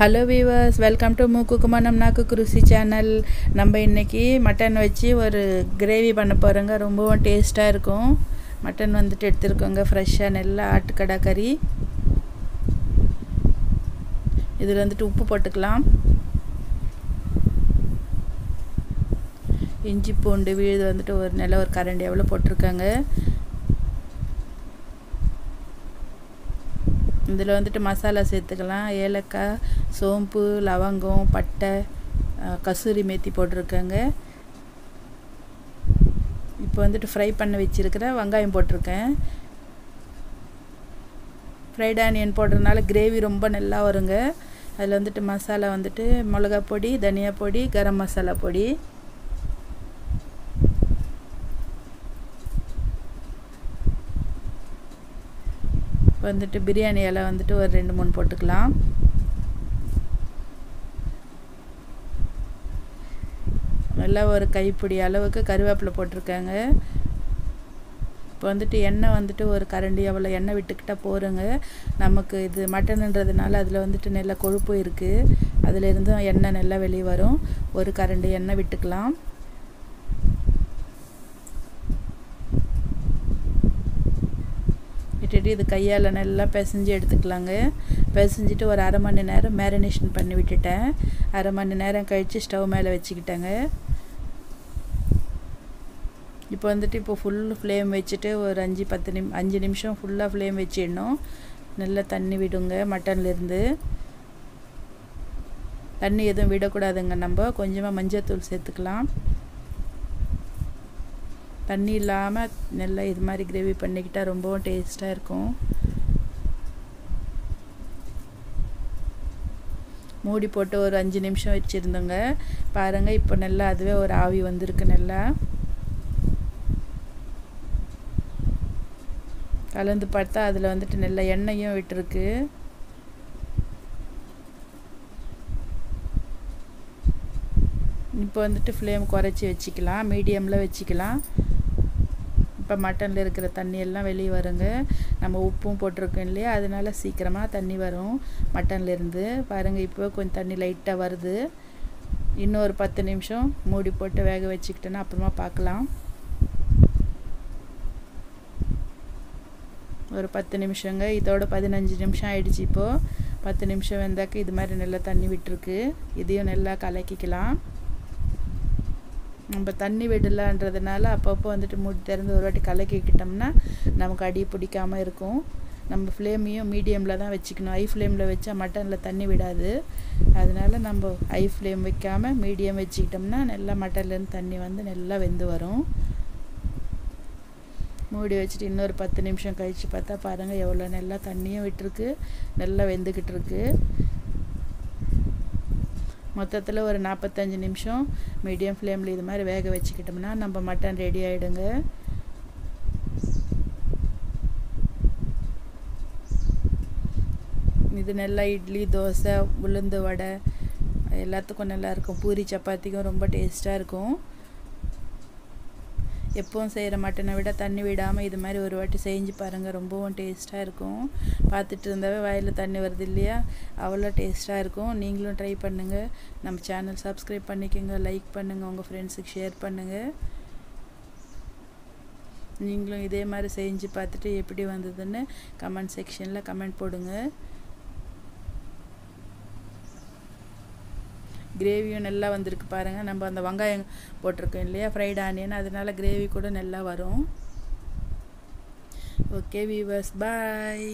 Hello viewers, welcome to மூக்குக்கு மனம் நாக்குக்கு ருசி சேனல். நம்ம இன்றைக்கி மட்டன் வச்சு ஒரு கிரேவி பண்ண போகிறோங்க. ரொம்பவும் டேஸ்ட்டாக இருக்கும். மட்டன் வந்துட்டு எடுத்துருக்கோங்க, ஃப்ரெஷ்ஷாக நல்லா ஆட்டுக்கடா கறி. இதில் வந்துட்டு உப்பு போட்டுக்கலாம். இஞ்சி பூண்டு விழுது வந்துட்டு ஒரு கரண்டி எவ்வளோ போட்டிருக்காங்க. இதில் வந்துட்டு மசாலா சேர்த்துக்கலாம். ஏலக்காய், சோம்பு, லவங்கம், பட்டை, கசூரி மேத்தி போட்டிருக்கேங்க. இப்போ வந்துட்டு ஃப்ரை பண்ண வச்சுருக்கிற வெங்காயம் போட்டிருக்கேன். ஃப்ரைட் ஆனியன் போடுறதுனால கிரேவி ரொம்ப நல்லா வருங்க. அதில் வந்துட்டு மசாலா வந்துட்டு மிளகா பொடி, தனியா பொடி, கரம் மசாலா பொடி, வந்துட்டு பிரியாணி இலை வந்துட்டு ஒரு 2-3 போட்டுக்கலாம். நல்லா ஒரு கைப்பிடி அளவுக்கு கருவேப்பிலை போட்டிருக்காங்க. இப்போ வந்துட்டு எண்ணெய் வந்துட்டு ஒரு கரண்டி அவ்வளோ எண்ணெய் விட்டுக்கிட்டால் போகிறோங்க. நமக்கு இது மட்டனுன்றதுனால அதில் வந்துட்டு நல்லா கொழுப்பு இருக்குது. அதிலிருந்தும் எண்ணெய் நல்லா வெளியே வரும். ஒரு கரண்டி எண்ணெய் விட்டுக்கலாம். விட்டுட்டு இது கையால் நல்லா பிசைஞ்சு எடுத்துக்கலாங்க. பிசைஞ்சிட்டு ஒரு அரை மணி நேரம் மேரினேஷன் பண்ணி விட்டுட்டேன். அரை மணி நேரம் கழித்து ஸ்டவ் மேலே வச்சுக்கிட்டேங்க. இப்போ வந்துட்டு ஃபுல் ஃப்ளேம் வச்சுட்டு ஒரு 5 நிமிஷம் ஃபுல்லாக ஃப்ளேம் வச்சிடணும். நல்லா தண்ணி விடுங்க. மட்டன்லேருந்து தண்ணி எதுவும் விடக்கூடாதுங்க. நம்ம கொஞ்சமாக மஞ்சள்தூள் சேர்த்துக்கலாம். தண்ணி இல்லாமல் நல்லா இது மாதிரி கிரேவி பண்ணிக்கிட்டால் ரொம்பவும் டேஸ்ட்டாக இருக்கும். மூடி போட்டு ஒரு 5 நிமிஷம் வச்சுருந்தோங்க. பாருங்கள், இப்போ நல்லா அதுவே ஒரு ஆவி வந்திருக்கு. நல்லா கலந்து பார்த்தா அதில் வந்துட்டு நல்லா எண்ணெயும் விட்டுருக்கு. இப்போ வந்துட்டு ஃப்ளேம் குறைச்சி வச்சுக்கலாம். மீடியமில் வச்சுக்கலாம். இப்போ மட்டனில் இருக்கிற தண்ணியெல்லாம் வெளியே வருங்க. நம்ம உப்பும் போட்டிருக்கோம் இல்லையா, அதனால சீக்கிரமாக தண்ணி வரும் மட்டன்லேருந்து. பாருங்கள், இப்போ கொஞ்சம் தண்ணி லைட்டாக வருது. இன்னும் ஒரு 10 நிமிஷம் மூடி போட்டு வேக வச்சுக்கிட்டேன்னா அப்புறமா பார்க்கலாம். ஒரு 10 நிமிஷங்க. இதோட 15 நிமிஷம் ஆயிடுச்சு. இப்போது 10 நிமிஷம் வெந்தாக்க இது மாதிரி நல்லா தண்ணி விட்டுருக்கு. இதையும் நல்லா கலக்கிக்கலாம். நம்ம தண்ணி விடலான்றதுனால அப்பப்போ வந்துட்டு மூடி திறந்து ஒரு வாட்டி கலக்கிக்கிட்டோம்னா நமக்கு அடி பிடிக்காமல் இருக்கும். நம்ம ஃப்ளேமையும் மீடியமில் தான் வச்சுக்கணும். ஹை ஃப்ளேமில் வச்சா மட்டனில் தண்ணி விடாது. அதனால் நம்ம ஹை ஃப்ளேம் வைக்காமல் மீடியம் வச்சுக்கிட்டோம்னா நல்லா மட்டன்லேருந்து தண்ணி வந்து நல்லா வெந்து வரும். மூடி வச்சுட்டு இன்னொரு 10 நிமிஷம் கழித்து பார்த்தா பாருங்கள், எவ்வளோ நல்லா தண்ணியும் விட்டுருக்கு, நல்லா வெந்துக்கிட்டு இருக்கு. மொத்தத்தில் ஒரு 45 நிமிஷம் மீடியம் ஃப்ளேமில் இது மாதிரி வேக வச்சுக்கிட்டோம்னா நம்ம மட்டன் ரெடி ஆகிடுங்க. இது நல்லா இட்லி, தோசை, உளுந்து வடை எல்லாத்துக்கும் நல்லாயிருக்கும். பூரி சப்பாத்திக்கும் ரொம்ப டேஸ்ட்டாக இருக்கும். எப்பவும் செய்கிற மட்டனை விட தண்ணி விடாமல் இது மாதிரி ஒரு வாட்டி செஞ்சு பாருங்கள். ரொம்பவும் டேஸ்ட்டாக இருக்கும். பார்த்துட்டு இருந்தாவே வாயில் தண்ணி வருது இல்லையா, அவ்வளோ டேஸ்ட்டாக இருக்கும். நீங்களும் ட்ரை பண்ணுங்கள். நம்ம சேனல் சப்ஸ்கிரைப் பண்ணிக்கோங்க, லைக் பண்ணுங்கள், உங்கள் ஃப்ரெண்ட்ஸுக்கு ஷேர் பண்ணுங்கள். நீங்களும் இதே மாதிரி செஞ்சு பார்த்துட்டு எப்படி வந்ததுன்னு கமெண்ட் செக்ஷனில் கமெண்ட் போடுங்க. கிரேவியும் நல்லா வந்திருக்கு பாருங்கள். நம்ம அந்த வெங்காயம் போட்டிருக்கோம் இல்லையா, ஃப்ரைட் ஆனியன், அதனால கிரேவி கூட நல்லா வரும். ஓகே வீவர்ஸ், பாய்.